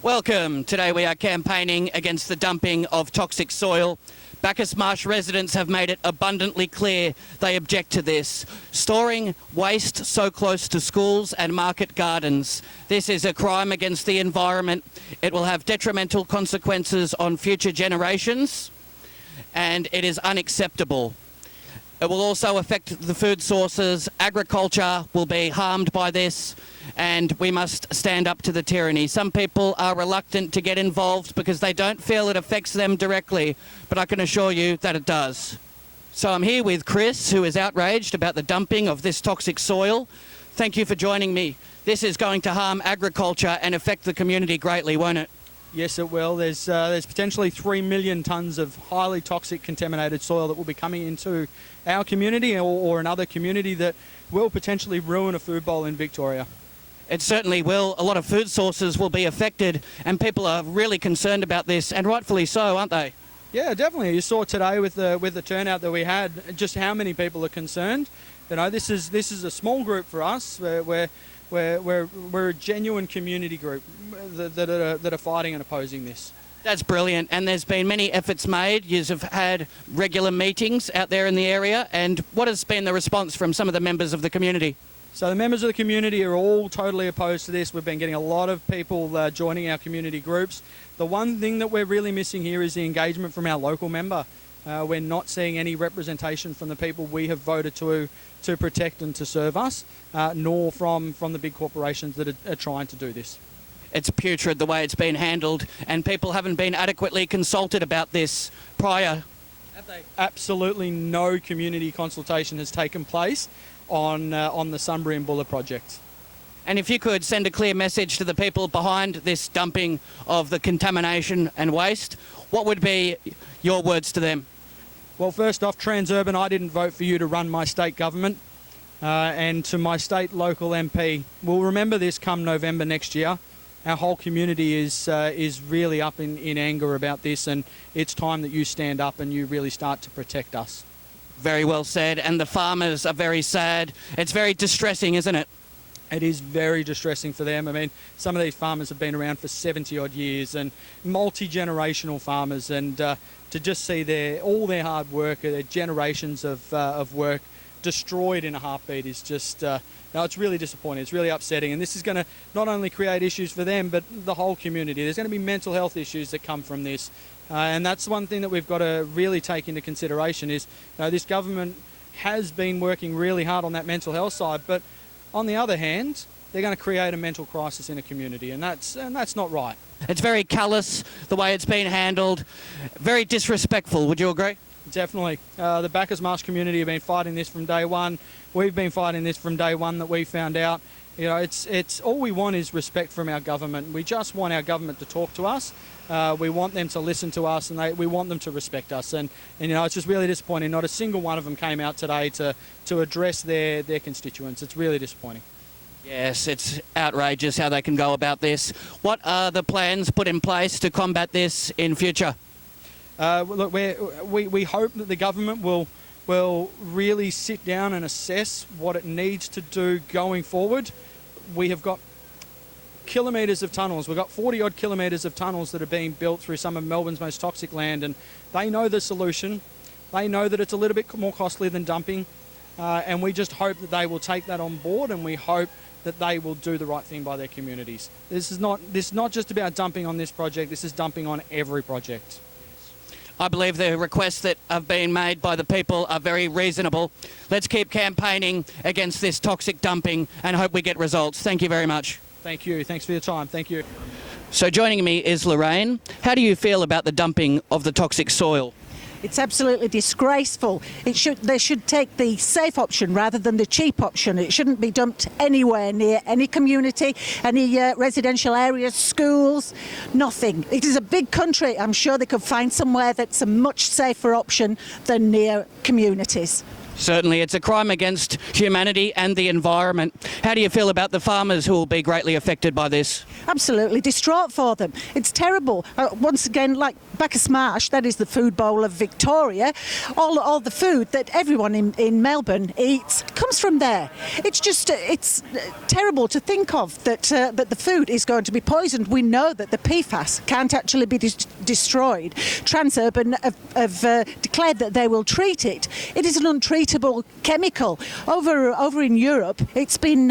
Welcome. Today we are campaigning against the dumping of toxic soil. Bacchus Marsh residents have made it abundantly clear they object to this. Storing waste so close to schools and market gardens. This is a crime against the environment. It will have detrimental consequences on future generations, and it is unacceptable. It will also affect the food sources. Agriculture will be harmed by this, and we must stand up to the tyranny. Some people are reluctant to get involved because they don't feel it affects them directly, but I can assure you that it does. So I'm here with Chris, who is outraged about the dumping of this toxic soil. Thank you for joining me. This is going to harm agriculture and affect the community greatly, won't it? Yes, it will. There's potentially 3 million tonnes of highly toxic contaminated soil that will be coming into our community or another community that will potentially ruin a food bowl in Victoria. It certainly will. A lot of food sources will be affected, and people are really concerned about this, and rightfully so, aren't they? Yeah, definitely. You saw today with the turnout that we had, just how many people are concerned. You know, this is a small group for us. We're a genuine community group that are fighting and opposing this. That's brilliant, and there's been many efforts made. You have had regular meetings out there in the area, and what has been the response from some of the members of the community? So the members of the community are all totally opposed to this. We've been getting a lot of people joining our community groups. The one thing that we're really missing here is the engagement from our local member. We're not seeing any representation from the people we have voted to protect and to serve us, nor from the big corporations that are trying to do this. It's putrid the way it's been handled, and people haven't been adequately consulted about this prior. Have they? Absolutely no community consultation has taken place on the Sunbury and Buller project. And if you could send a clear message to the people behind this dumping of the contamination and waste, what would be your words to them? Well, first off, Transurban, I didn't vote for you to run my state government. And to my state local MP, we'll remember this come November next year. Our whole community is really up in anger about this, and it's time that you stand up and you really start to protect us. Very well said, and the farmers are very sad. It's very distressing, isn't it? It is very distressing for them. I mean, some of these farmers have been around for 70 odd years, and multi-generational farmers, and to just see all their hard work, their generations of work destroyed in a heartbeat is just, no, it's really disappointing. It's really upsetting, and this is going to not only create issues for them, but the whole community. There's going to be mental health issues that come from this, and that's one thing that we've got to really take into consideration is, this government has been working really hard on that mental health side, but on the other hand, they're going to create a mental crisis in a community, and that's not right. It's very callous, the way it's been handled, very disrespectful, would you agree? Definitely. The Bacchus Marsh community have been fighting this from day one. We've been fighting this from day one that we found out. It's all we want is respect from our government. We just want our government to talk to us. We want them to listen to us, and we want them to respect us. And it's just really disappointing. Not a single one of them came out today to address their constituents. It's really disappointing. Yes, it's outrageous how they can go about this. What are the plans put in place to combat this in future? Look, we hope that the government will really sit down and assess what it needs to do going forward. We have got kilometres of tunnels. We've got 40 odd kilometres of tunnels that are being built through some of Melbourne's most toxic land, and they know the solution. They know that it's a little bit more costly than dumping, and we just hope that they will take that on board, and we hope that they will do the right thing by their communities. This is not just about dumping on this project. This is dumping on every project. I believe the requests that have been made by the people are very reasonable. Let's keep campaigning against this toxic dumping and hope we get results. Thank you very much. Thank you. Thanks for your time. Thank you. So joining me is Lorraine. How do you feel about the dumping of the toxic soil? It's absolutely disgraceful. They should take the safe option rather than the cheap option. It shouldn't be dumped anywhere near any community, any residential areas, schools, nothing. It is a big country. I'm sure they could find somewhere that's a much safer option than near communities. Certainly, it's a crime against humanity and the environment. How do you feel about the farmers who will be greatly affected by this? Absolutely distraught for them. It's terrible. Once again, like Bacchus Marsh, that is the food bowl of Victoria, all the food that everyone in Melbourne eats comes from there. It's just, it's terrible to think of that the food is going to be poisoned. We know that the PFAS can't actually be destroyed. Transurban have declared that they will treat it. It is an untreatable chemical. Over in Europe, it's been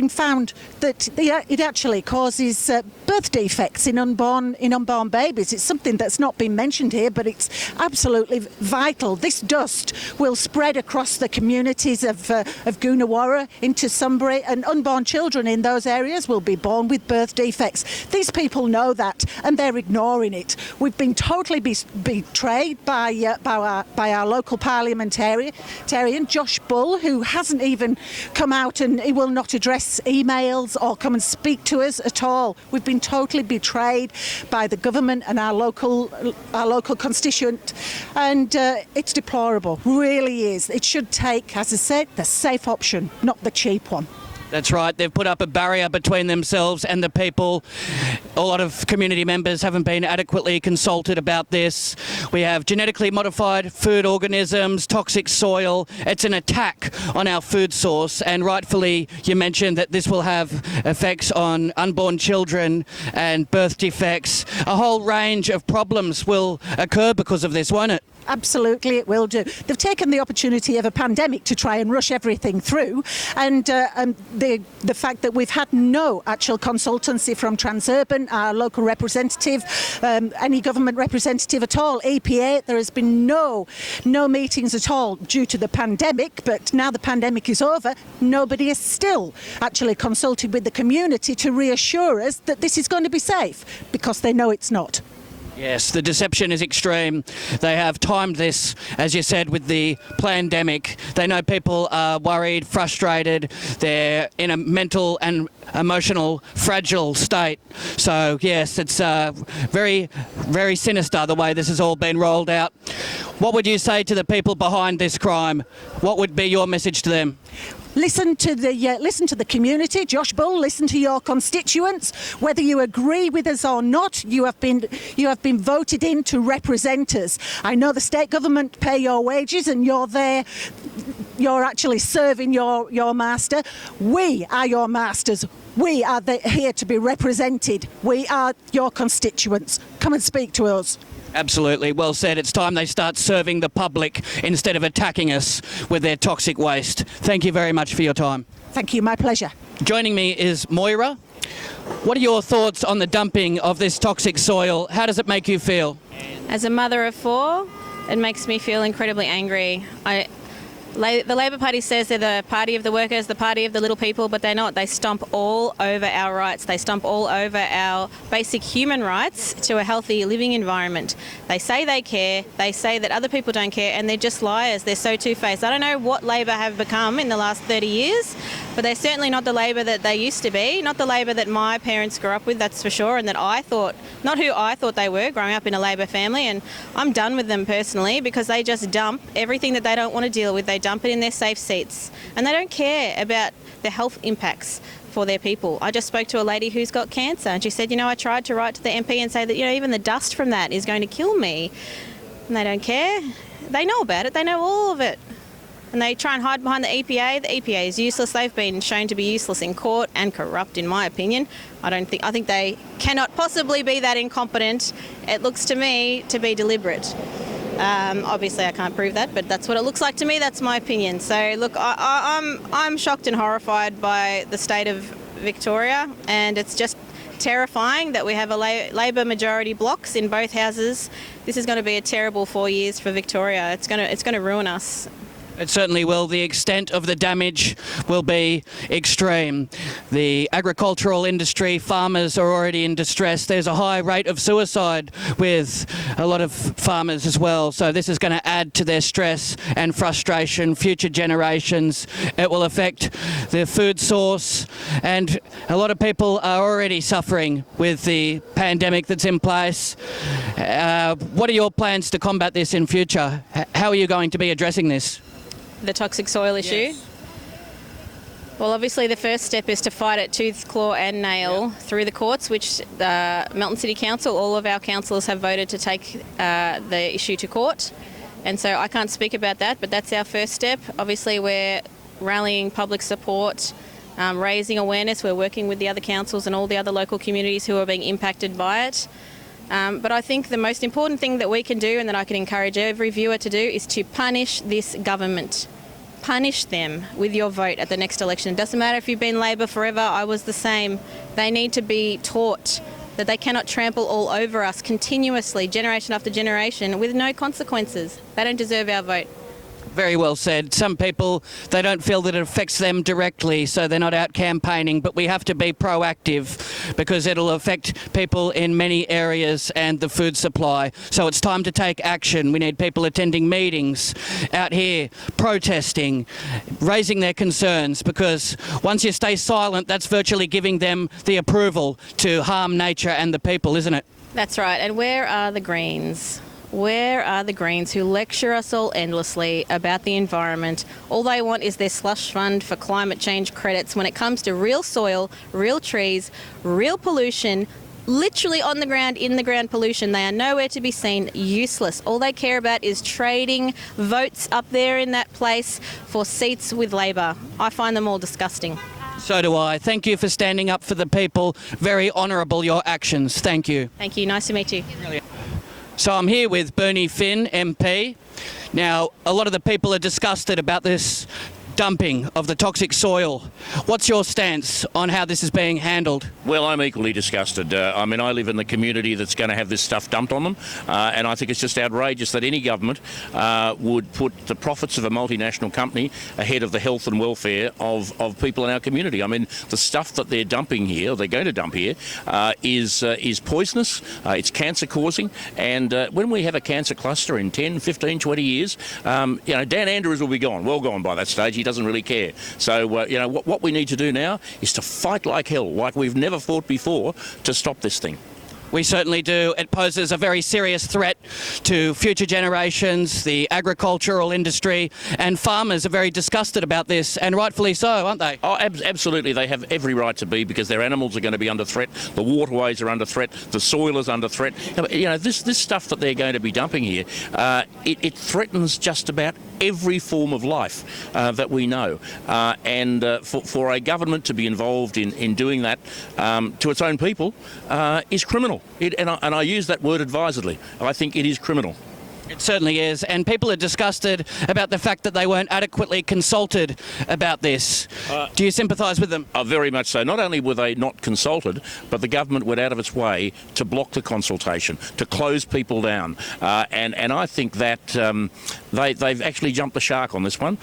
found that it actually causes birth defects in unborn babies. It's something that's not been mentioned here, but it's absolutely vital. This dust will spread across the communities of Goonawara into Sunbury, and unborn children in those areas will be born with birth defects. These people know that, and they're ignoring it. We've been totally betrayed by our local parliamentarian, Josh Bull, who hasn't even come out, and he will not address emails or come and speak to us at all. We've been totally betrayed by the government and our local constituent, and it's deplorable, really is. It should take, as I said, the safe option, not the cheap one. That's right. They've put up a barrier between themselves and the people. A lot of community members haven't been adequately consulted about this. We have genetically modified food organisms, toxic soil. It's an attack on our food source, and rightfully you mentioned that this will have effects on unborn children and birth defects. A whole range of problems will occur because of this, won't it? Absolutely, it will do. They've taken the opportunity of a pandemic to try and rush everything through, and the fact that we've had no actual consultancy from Transurban, our local representative, any government representative at all, EPA. There has been no meetings at all due to the pandemic, but now the pandemic is over, nobody is still actually consulted with the community to reassure us that this is going to be safe, because they know it's not. Yes, the deception is extreme. They have timed this, as you said, with the pandemic. They know people are worried, frustrated. They're in a mental and emotional fragile state. So, yes, it's very, very sinister the way this has all been rolled out. What would you say to the people behind this crime? What would be your message to them? Listen to the community, Josh Bull. Listen to your constituents. Whether you agree with us or not, you have been voted in to represent us. I know the state government pay your wages, and you're there. You're actually serving your master. We are your masters. We are here to be represented. We are your constituents. Come and speak to us. Absolutely. Well said. It's time they start serving the public instead of attacking us with their toxic waste. Thank you very much for your time. Thank you. My pleasure. Joining me is Moira. What are your thoughts on the dumping of this toxic soil? How does it make you feel? As a mother of four, it makes me feel incredibly angry. The Labor Party says they're the party of the workers, the party of the little people, but they're not. They stomp all over our rights. They stomp all over our basic human rights to a healthy living environment. They say they care. They say that other people don't care, and they're just liars. They're so two-faced. I don't know what Labor have become in the last 30 years, but they're certainly not the Labor that they used to be, not the Labor that my parents grew up with, that's for sure, and that I thought, not who I thought they were growing up in a Labor family. And I'm done with them personally, because they just dump everything that they don't want to deal with. They dump it in their safe seats, and they don't care about the health impacts for their people. I just spoke to a lady who's got cancer, and she said, I tried to write to the MP and say that, even the dust from that is going to kill me. And they don't care. They know about it. They know all of it. And they try and hide behind the EPA. The EPA is useless. They've been shown to be useless in court and corrupt, in my opinion. I think they cannot possibly be that incompetent. It looks to me to be deliberate. Obviously, I can't prove that, but that's what it looks like to me. That's my opinion. So, look, I'm shocked and horrified by the state of Victoria, and it's just terrifying that we have a Labor majority blocks in both houses. This is going to be a terrible 4 years for Victoria. It's going to ruin us. It certainly will. The extent of the damage will be extreme. The agricultural industry, farmers are already in distress. There's a high rate of suicide with a lot of farmers as well. So this is going to add to their stress and frustration. Future generations. It will affect the food source, and a lot of people are already suffering with the pandemic that's in place. What are your plans to combat this in future? How are you going to be addressing this? The toxic soil issue? Yes. Well, obviously the first step is to fight it tooth, claw and nail through the courts, which Melton City Council, all of our councillors have voted to take the issue to court. And so I can't speak about that, but that's our first step. Obviously we're rallying public support, raising awareness. We're working with the other councils and all the other local communities who are being impacted by it. But I think the most important thing that we can do and that I can encourage every viewer to do is to punish this government. Punish them with your vote at the next election. It doesn't matter if you've been Labor forever, I was the same. They need to be taught that they cannot trample all over us continuously, generation after generation, with no consequences. They don't deserve our vote. Very well said. Some people, they don't feel that it affects them directly, so they're not out campaigning, but we have to be proactive because it'll affect people in many areas and the food supply. So it's time to take action. We need people attending meetings, out here protesting, raising their concerns, because once you stay silent, that's virtually giving them the approval to harm nature and the people, isn't it? That's right. And where are the Greens? Where are the Greens who lecture us all endlessly about the environment? All they want is their slush fund for climate change credits. When it comes to real soil, real trees, real pollution, literally on the ground, in the ground pollution, they are nowhere to be seen, useless. All they care about is trading votes up there in that place for seats with Labor. I find them all disgusting. So do I. Thank you for standing up for the people. Very honourable, your actions. Thank you. Thank you. Nice to meet you. So I'm here with Bernie Finn, MP. Now, a lot of the people are disgusted about this dumping of the toxic soil. What's your stance on how this is being handled? Well, I'm equally disgusted. I mean, I live in the community that's going to have this stuff dumped on them, and I think it's just outrageous that any government would put the profits of a multinational company ahead of the health and welfare of people in our community. I mean, the stuff that they're dumping here, or they're going to dump here, is poisonous, it's cancer-causing, and when we have a cancer cluster in 10, 15, 20 years, Dan Andrews will be gone, well gone by that stage. He doesn't really care. So, what we need to do now is to fight like hell, like we've never fought before, to stop this thing. We certainly do. It poses a very serious threat to future generations, the agricultural industry, and farmers are very disgusted about this, and rightfully so, aren't they? Oh, absolutely. They have every right to be, because their animals are going to be under threat, the waterways are under threat, the soil is under threat. This stuff that they're going to be dumping here, it threatens just about every form of life that we know. For a government to be involved in doing that to its own people is criminal. And I use that word advisedly. I think it is criminal. It certainly is, and people are disgusted about the fact that they weren't adequately consulted about this. Do you sympathise with them? Very much so. Not only were they not consulted, but the government went out of its way to block the consultation, to close people down. And I think that they've actually jumped the shark on this one.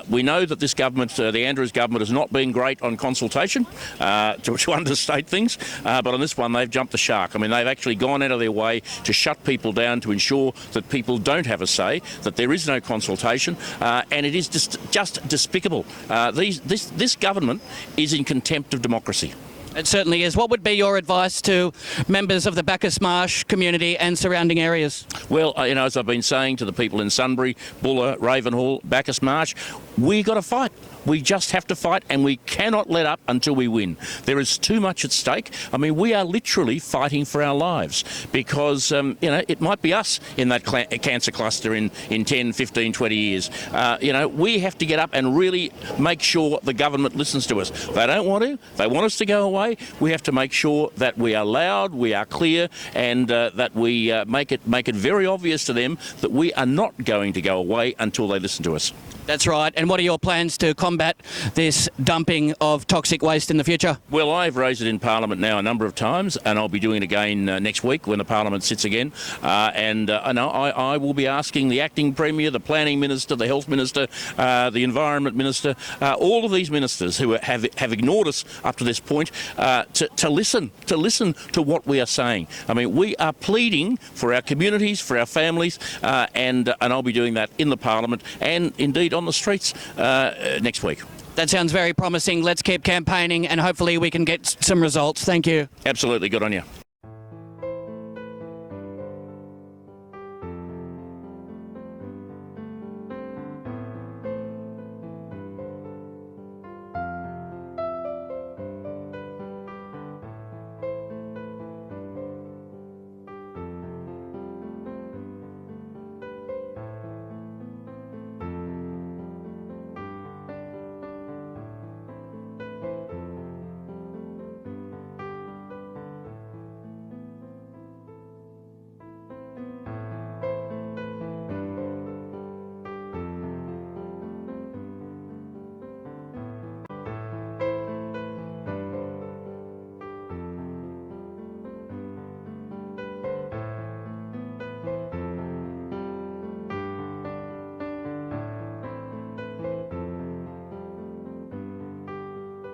We know that this government, the Andrews government, has not been great on consultation, to understate things, but on this one they've jumped the shark. I mean, they've actually gone out of their way to shut people down, to ensure that people don't have a say, that there is no consultation, and it is just despicable. This government is in contempt of democracy. It certainly is. What would be your advice to members of the Bacchus Marsh community and surrounding areas? Well, as I've been saying to the people in Sunbury, Buller, Ravenhall, Bacchus Marsh, we got to fight. We just have to fight, and we cannot let up until we win. There is too much at stake. I mean, we are literally fighting for our lives, because, it might be us in that cancer cluster in 10, 15, 20 years. We have to get up and really make sure the government listens to us. They don't want to. They want us to go away. We have to make sure that we are loud, we are clear, and that we make it very obvious to them that we are not going to go away until they listen to us. That's right. And what are your plans to combat this dumping of toxic waste in the future? Well, I've raised it in Parliament now a number of times, and I'll be doing it again next week when the Parliament sits again. I will be asking the Acting Premier, the Planning Minister, the Health Minister, the Environment Minister, all of these ministers who have ignored us up to this point, to listen to what we are saying. I mean, we are pleading for our communities, for our families, and I'll be doing that in the Parliament and indeed on the streets next week. That sounds very promising. Let's keep campaigning and hopefully we can get some results. Thank you. Absolutely. Good on you.